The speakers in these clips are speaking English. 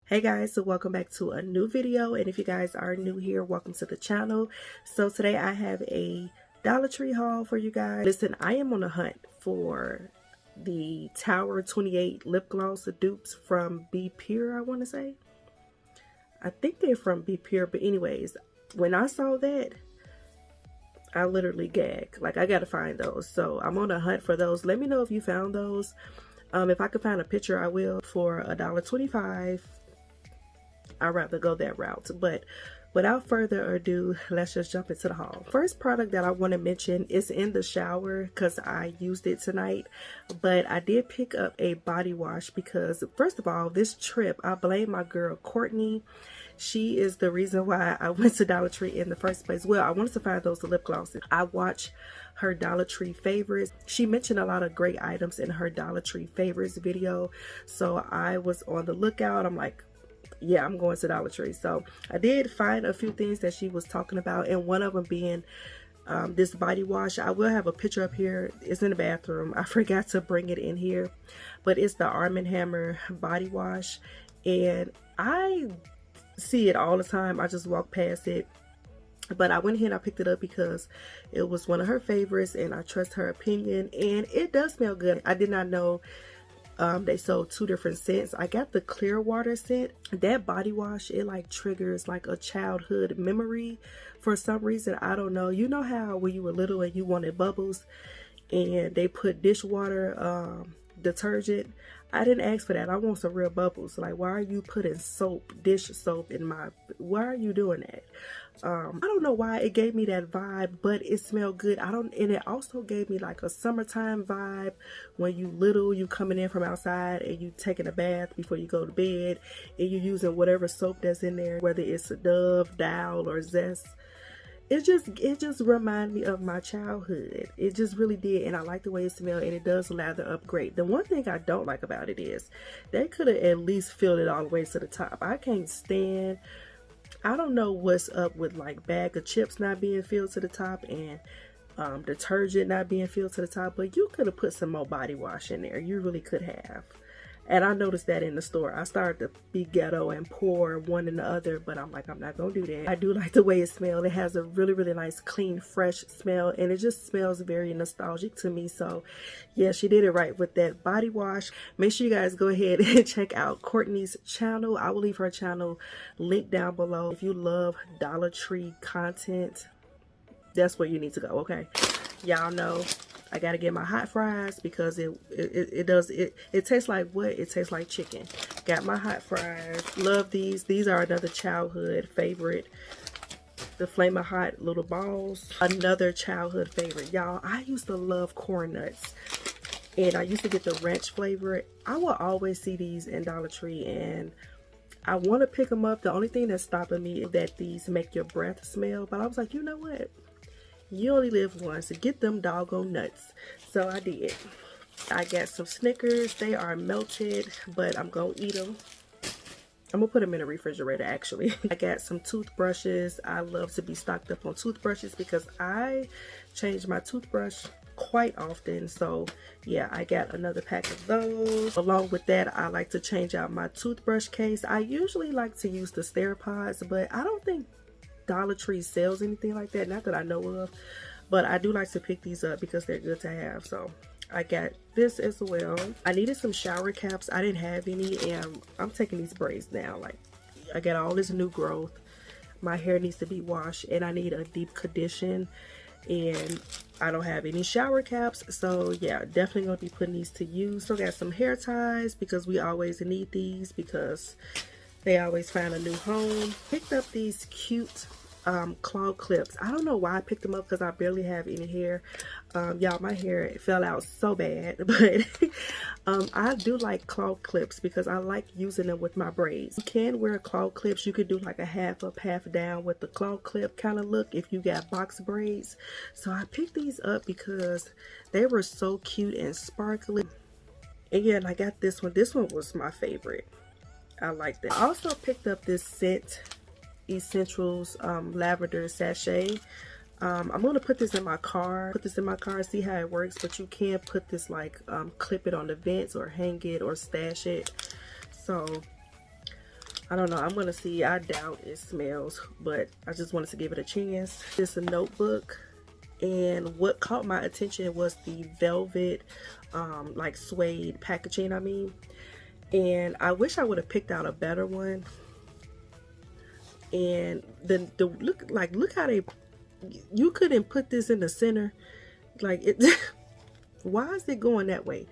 Hey guys, so welcome back to a new video, and if you guys are new here, welcome to the channel. So today I have a Dollar Tree haul for you guys. Listen, I am on a hunt for the Tower 28 lip gloss dupes from Be Pure, I want to say. I think they're from Be Pure, but anyways, when I saw that, I literally gagged. Like, I gotta find those. So I'm on a hunt for those. Let me know if you found those. If I could find a picture, I will. For $1.25. I'd rather go that route. But without further ado, let's just jump into the haul. First product that I want to mention is in the shower because I used it tonight. But I did pick up a body wash because, first of all, this trip, I blame my girl Courtney. She is the reason why I went to Dollar Tree in the first place. Well, I wanted to find those lip glosses. I watched her Dollar Tree favorites. She mentioned a lot of great items in her Dollar Tree favorites video. So I was on the lookout. I'm like, yeah, I'm going to Dollar Tree. So I did find a few things that she was talking about, and one of them being this body wash. I will have a picture up here. It's in the bathroom. I forgot to bring it in here, but it's the Arm & Hammer body wash, and I see it all the time. I just walk past it, but I went ahead and I picked it up because it was one of her favorites and I trust her opinion, and it does smell good. I did not know they sold two different scents. I got the clear water scent. That body wash, it like triggers like a childhood memory for some reason. I don't know. You know how when you were little and you wanted bubbles and they put dishwater detergent? I didn't ask for that. I want some real bubbles. Like, why are you putting soap, dish soap in my, why are you doing that? I don't know why it gave me that vibe, but it smelled good. And it also gave me like a summertime vibe when you little, you coming in from outside and you taking a bath before you go to bed and you using whatever soap that's in there, whether it's a Dove, Dial, or Zest. It just reminded me of my childhood. It just really did, and I like the way it smelled, and it does lather up great. The one thing I don't like about it is they could have at least filled it all the way to the top. I can't stand, I don't know what's up with like bag of chips not being filled to the top and detergent not being filled to the top, but you could have put some more body wash in there. You really could have. And I noticed that in the store. I started to be ghetto and pour one in the other, but I'm like, I'm not gonna do that. I do like the way it smells. It has a really, really nice, clean, fresh smell, and it just smells very nostalgic to me. So yeah, she did it right with that body wash. Make sure you guys go ahead and check out Courtney's channel. I will leave her channel linked down below. If you love Dollar Tree content, that's where you need to go, okay? Y'all know I gotta get my hot fries because it tastes like what? It tastes like chicken. Got my hot fries. Love these. These are another childhood favorite. The Flamin' Hot little balls. Another childhood favorite. Y'all, I used to love corn nuts. And I used to get the ranch flavor. I will always see these in Dollar Tree, and I want to pick them up. The only thing that's stopping me is that these make your breath smell. But I was like, you know what? You only live once, so get them doggone nuts. So I did. I got some Snickers. They are melted, but I'm gonna eat them. I'm gonna put them in the refrigerator, actually. I got some toothbrushes. I love to be stocked up on toothbrushes because I change my toothbrush quite often. So yeah, I got another pack of those. Along with that, I like to change out my toothbrush case. I usually like to use the Steripods, but I don't think Dollar Tree sells anything like that, not that I know of, but I do like to pick these up because they're good to have. So I got this as well. I needed some shower caps. I didn't have any, and I'm taking these braids now. Like, I got all this new growth. My hair needs to be washed, and I need a deep condition, and I don't have any shower caps. So yeah, definitely gonna be putting these to use. So I got some hair ties because we always need these because they always find a new home. Picked up these cute claw clips. I don't know why I picked them up because I barely have any hair. Y'all, my hair fell out so bad, but I do like claw clips because I like using them with my braids. You can wear claw clips. You could do like a half up, half down with the claw clip kind of look if you got box braids. So I picked these up because they were so cute and sparkly. And yeah, and I got this one. This one was my favorite. I like that. I also picked up this scent Essentials lavender sachet. I'm gonna put this in my car. See how it works. But you can put this like clip it on the vents or hang it or stash it. So I don't know. I'm gonna see. I doubt it smells, but I just wanted to give it a chance. It's a notebook, and what caught my attention was the velvet, like suede packaging. I mean, and I wish I would have picked out a better one. And the look how they, you couldn't put this in the center, like it. Why is it going that way?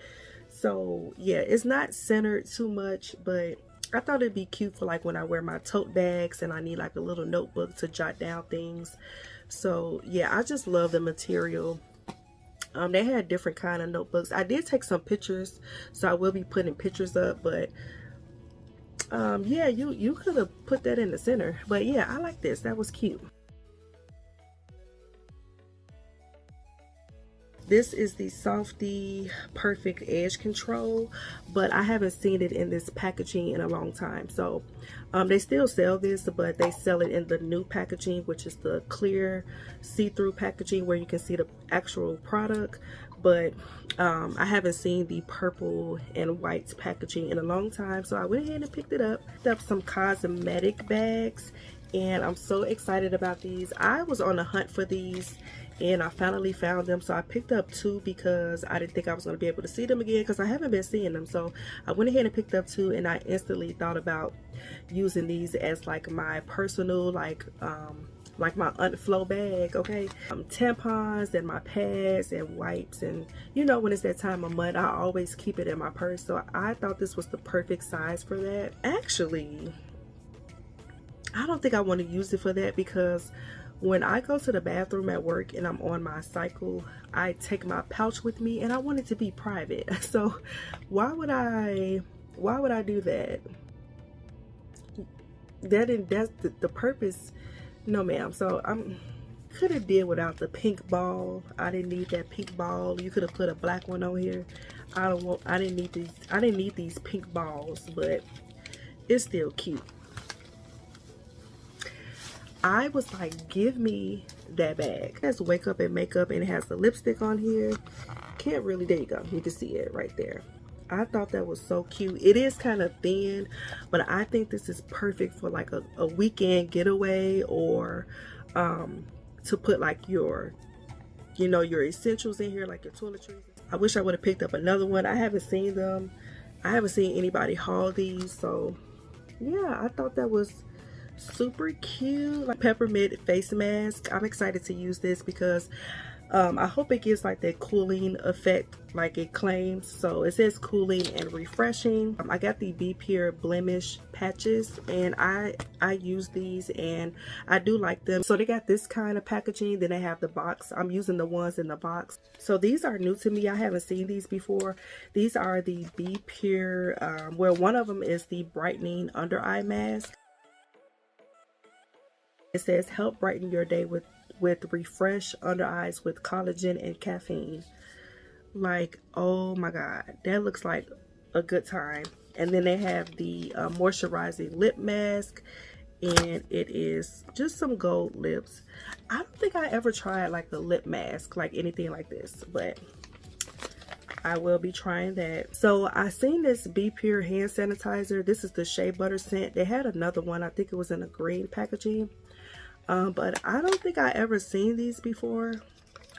So yeah, it's not centered too much, but I thought it'd be cute for like when I wear my tote bags and I need like a little notebook to jot down things. So yeah, I just love the material. They had different kind of notebooks. I did take some pictures, so I will be putting pictures up, but yeah, you could have put that in the center. But yeah, I like this. That was cute. This is the Softy Perfect Edge Control, but I haven't seen it in this packaging in a long time. So they still sell this, but they sell it in the new packaging, which is the clear see-through packaging where you can see the actual product. But I haven't seen the purple and white packaging in a long time, so I went ahead and picked it up. Picked up some cosmetic bags, and I'm so excited about these. I was on a hunt for these, and I finally found them, so I picked up 2 because I didn't think I was going to be able to see them again, because I haven't been seeing them. So I went ahead and picked up 2, and I instantly thought about using these as like my personal like my unflow bag. Okay, tampons and my pads and wipes, and you know, when it's that time of month, I always keep it in my purse. So I thought this was the perfect size for that. Actually, I don't think I want to use it for that, because when I go to the bathroom at work and I'm on my cycle, I take my pouch with me, and I want it to be private. So why would I do that? That's the purpose. No ma'am. So could have did without the pink ball. I didn't need that pink ball. You could have put a black one on here. I didn't need these pink balls, but it's still cute. I was like, give me that bag. It has Wake Up and Makeup, and it has the lipstick on here. Can't really, there you go. You can see it right there. I thought that was so cute. It is kind of thin, but I think this is perfect for like a weekend getaway, or to put like your, you know, your essentials in here, like your toiletries. I wish I would have picked up another one. I haven't seen them. I haven't seen anybody haul these. So yeah, I thought that was super cute. Like peppermint face mask. I'm excited to use this because I hope it gives like that cooling effect like it claims. So it says cooling and refreshing. I got the Be Pure blemish patches, and I use these and I do like them. So they got this kind of packaging, then they have the box. I'm using the ones in the box. So these are new to me. I haven't seen these before. These are the Be Pure, well, one of them is the brightening under eye mask. It says help brighten your day with refresh under eyes with collagen and caffeine. Like, oh my god, that looks like a good time. And then they have the moisturizing lip mask, and it is just some gold lips. I don't think I ever tried like the lip mask, like anything like this, but I will be trying that. So I seen this Be Pure hand sanitizer. This is the shea butter scent. They had another one, I think it was in a green packaging. But I don't think I ever seen these before.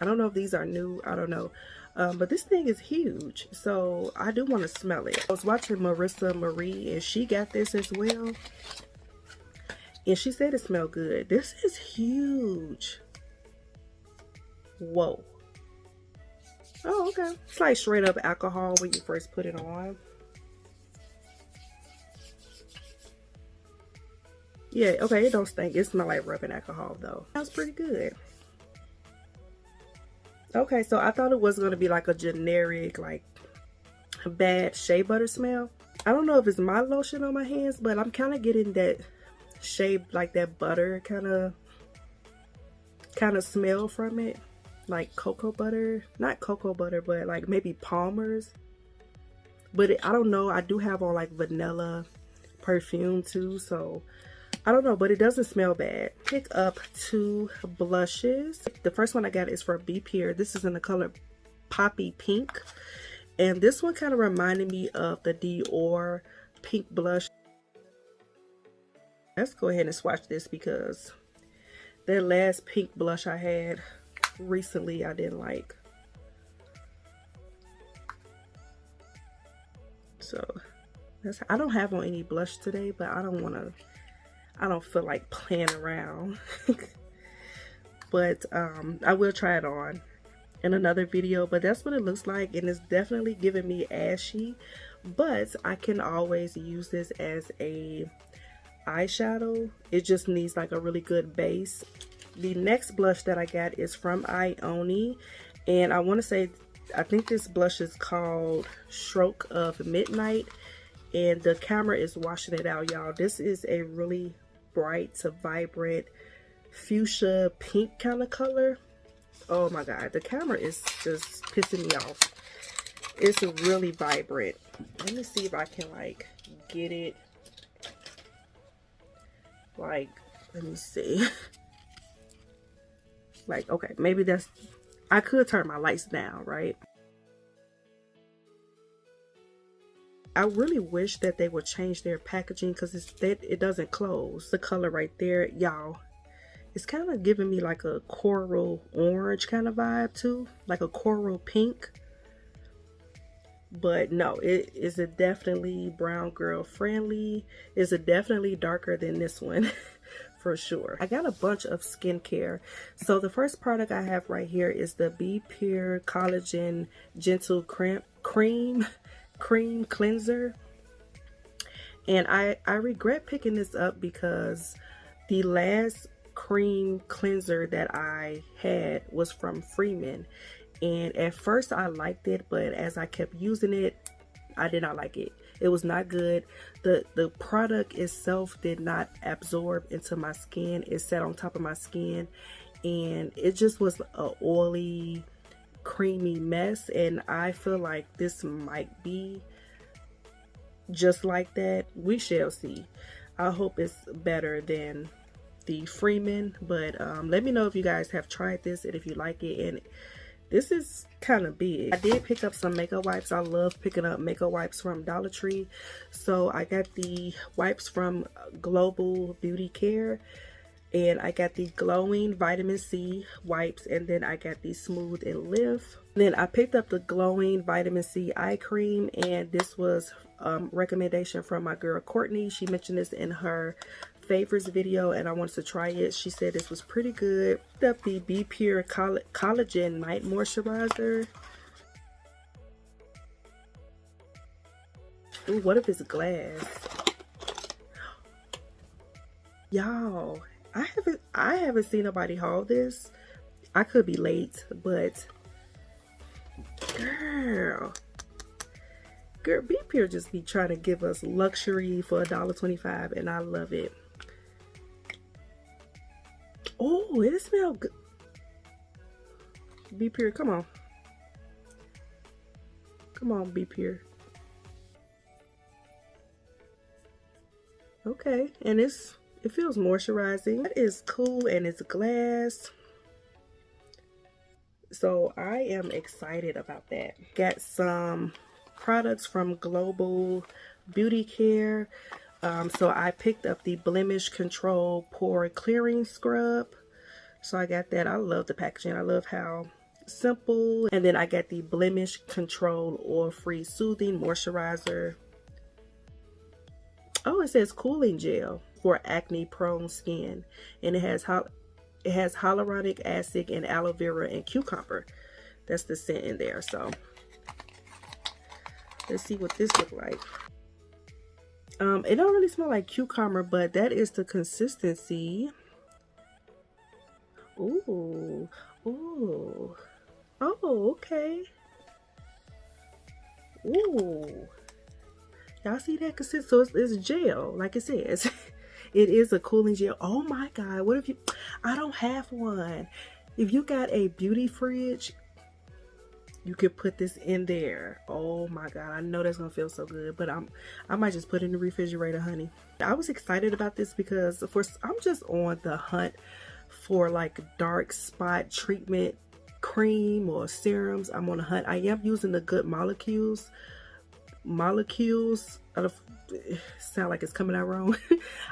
I don't know if these are new. I don't know. But this thing is huge, so I do want to smell it. I was watching MY-REE, and she got this as well, and she said it smelled good. This is huge. Whoa. Oh, okay. It's like straight up alcohol when you first put it on. Yeah, okay, it don't stink. It smells like rubbing alcohol though. Sounds pretty good. Okay, so I thought it was going to be like a generic, like bad shea butter smell. I don't know if it's my lotion on my hands, but I'm kind of getting that shea, like that butter kind of smell from it. Like cocoa butter. Not cocoa butter, but like maybe Palmer's. But I don't know. I do have on like vanilla perfume too, so I don't know, but it doesn't smell bad. Pick up 2 blushes. The first one I got is for Be Pure. This is in the color Poppy Pink. And this one kind of reminded me of the Dior pink blush. Let's go ahead and swatch this because that last pink blush I had recently I didn't like. So that's, I don't have on any blush today, but I don't feel like playing around. But I will try it on in another video, but that's what it looks like, and it's definitely giving me ashy, but I can always use this as a eyeshadow. It just needs like a really good base. The next blush that I got is from Ioni, and I want to say, I think this blush is called Stroke of Midnight, and the camera is washing it out, y'all. This is a really bright, vibrant fuchsia pink kind of color. Oh my god, the camera is just pissing me off. It's really vibrant. Let me see if I can like get it, like, let me see. Like, okay, maybe that's, I could turn my lights down, right? I really wish that they would change their packaging because it doesn't close. The color right there, y'all, it's kind of giving me like a coral orange kind of vibe too, like a coral pink. But no, it is a definitely brown girl friendly. It's a definitely darker than this one for sure. I got a bunch of skincare. So the first product I have right here is the Be Pure Collagen Gentle Cream Cleanser. And I regret picking this up because the last cream cleanser that I had was from Freeman, and at first I liked it, but as I kept using it, I did not like it. It was not good. The product itself did not absorb into my skin. It sat on top of my skin, and it just was a oily, creamy mess, and I feel like this might be just like that. We shall see. I hope it's better than the Freeman, but let me know if you guys have tried this and if you like it. And this is kind of big. I did pick up some makeup wipes. I love picking up makeup wipes from Dollar Tree. So I got the wipes from Global Beauty Care, and I got the glowing vitamin C wipes, and then I got the smooth and lift. Then I picked up the glowing vitamin C eye cream, and this was recommendation from my girl Courtney. She mentioned this in her favorites video, and I wanted to try it. She said this was pretty good. Picked up the Be Pure Collagen Night Moisturizer. Ooh, what if it's glass? Y'all, I haven't seen nobody haul this. I could be late, but girl, Be Pure just be trying to give us luxury for $1.25, and I love it. Oh, it smells good. Be Pure, come on. Come on, Be Pure. Okay, and it feels moisturizing. That is cool, and it's glass. So I am excited about that. Got some products from Global Beauty Care. So I picked up the Blemish Control Pore Clearing Scrub. So I got that. I love the packaging. I love how simple. And then I got the Blemish Control Oil-Free Soothing Moisturizer. Oh, it says cooling gel for acne prone skin, and it has hyaluronic acid and aloe vera and cucumber. That's the scent in there. So let's see what this looks like. It don't really smell like cucumber, but that is the consistency. Ooh, ooh, oh, okay. Ooh, y'all see that consistency? So it's gel, like it says. It is a cooling gel. Oh my God, what if you, I don't have one. If you got a beauty fridge, you could put this in there. Oh my God, I know that's gonna feel so good, but I might just put it in the refrigerator, honey. I was excited about this because I'm just on the hunt for like dark spot treatment cream or serums. I'm on a hunt. I am using the Good Molecules sound like it's coming out wrong.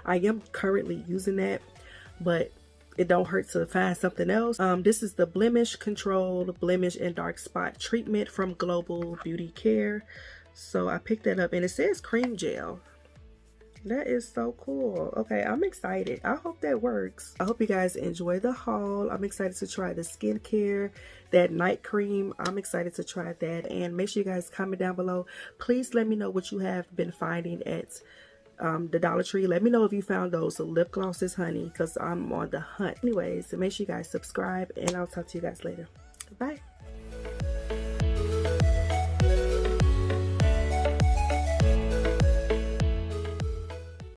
I am currently using that, but it don't hurt to find something else. This is the Blemish Control Blemish and Dark Spot Treatment from Global Beauty Care. So I picked that up, and it says cream gel. That is so cool. Okay, I'm excited. I hope that works. I hope you guys enjoy the haul. I'm excited to try the skincare, that night cream. I'm excited to try that. And make sure you guys comment down below. Please let me know what you have been finding at the Dollar Tree. Let me know if you found those lip glosses, honey, because I'm on the hunt. Anyways, so make sure you guys subscribe, and I'll talk to you guys later. Bye.